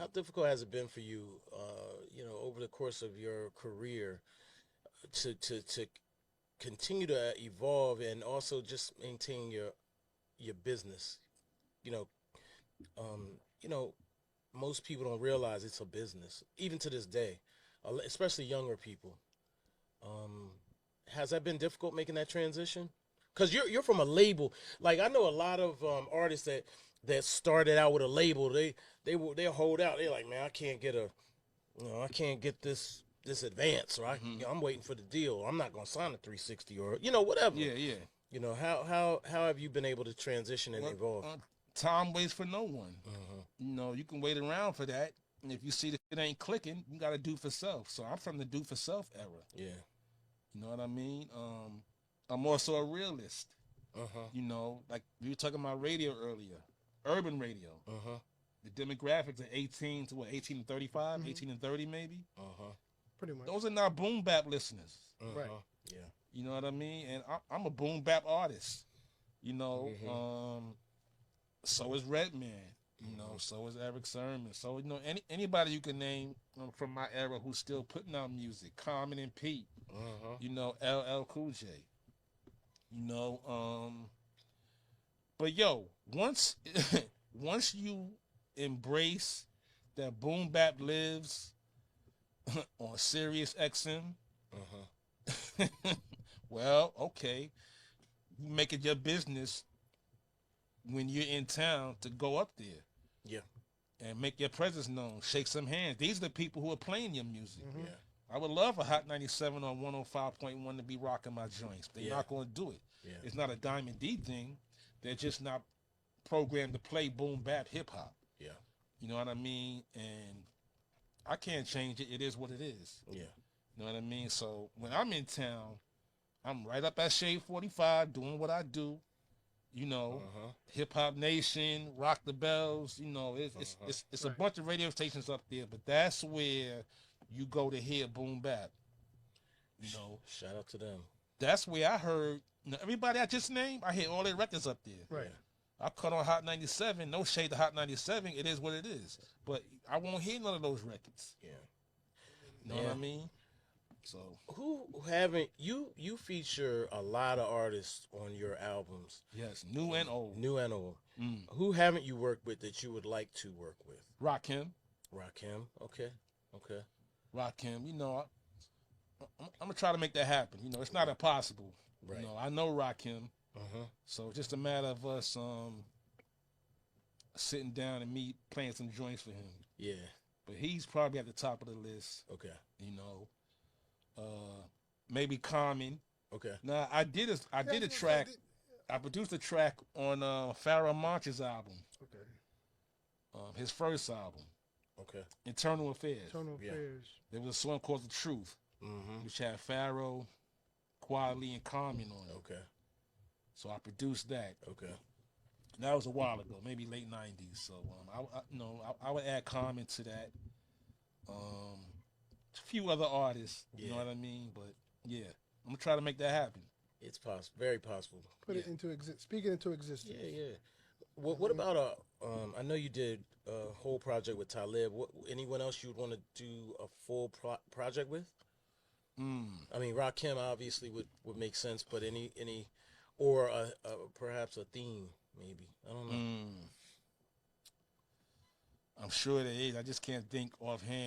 how difficult has it been for you, over the course of your career to continue to evolve and also just maintain your business? You know, you know, most people don't realize it's a business, even to this day, especially younger people. Um, has that been difficult making that transition? Because you're from a label. Like I know a lot of artists that started out with a label. They'll hold out. They're like, man, I can't get this advance, or I'm waiting for the deal. I'm not gonna sign a 360 or whatever. Yeah, yeah. How have you been able to transition and evolve? Time waits for no one. Mm-hmm. You can wait around for that. And if you see that it ain't clicking, you got to do for self. So I'm from the do for self era. Yeah. You know what I mean? I'm also a realist. Uh-huh. Like we were talking about radio earlier, urban radio. Uh-huh. The demographics are 18 to 18 and 35, 18 and 30 maybe. Uh-huh. Pretty much. Those are not boom bap listeners. Uh-huh. Right. Yeah. You know what I mean? And I'm a boom bap artist. So is Redman. So is Eric Sermon. So anybody you can name from my era who's still putting out music. Common and Pete. LL Cool J. But yo, once once you embrace that boom bap lives on SiriusXM, well, okay, you make it your business when you're in town to go up there. Yeah. And make your presence known. Shake some hands. These are the people who are playing your music. Yeah. I would love a Hot 97 on 105.1 to be rocking my joints. They're not going to do it. Yeah. It's not a Diamond D thing. They're just not programmed to play boom bap hip hop. Yeah. You know what I mean? And I can't change it. It is what it is. Yeah. You know what I mean? So when I'm in town, I'm right up at Shade 45 doing what I do. Hip Hop Nation, Rock the Bells. It's a bunch of radio stations up there, but that's where you go to hear boom bap. Shout out to them. That's where I heard everybody I just named. I hear all their records up there. Right. I cut on Hot 97. No shade to Hot 97. It is what it is. But I won't hear none of those records. Yeah. You know what I mean? So who haven't you feature a lot of artists on your albums? Yes, new and old. New and old. Who haven't you worked with that you would like to work with? Rakim. Rakim. Okay. Rakim. I'm gonna try to make that happen. It's not impossible. Right. I know Rakim. So it's just a matter of us sitting down and me playing some joints for him. Yeah. But he's probably at the top of the list. Okay. Maybe Common. Okay. Now I did a track. I produced a track on Pharoah Monch's album. Okay. His first album. Okay. Internal Affairs. Internal Affairs. There was a song called The Truth, which had Pharoah, Kweli, and Common on it. Okay. So I produced that. Okay. And that was a while ago, maybe late '90s. So I would add Common to that. A few other artists, you know what I mean? But yeah, I'm gonna try to make that happen. It's possible, very possible. Put it into speak it into existence. Yeah. What about I know you did a whole project with Talib. Anyone else you'd want to do a full project with? I mean, Rakim obviously would make sense, but any or perhaps a theme maybe. I don't know. I'm sure there is. I just can't think offhand.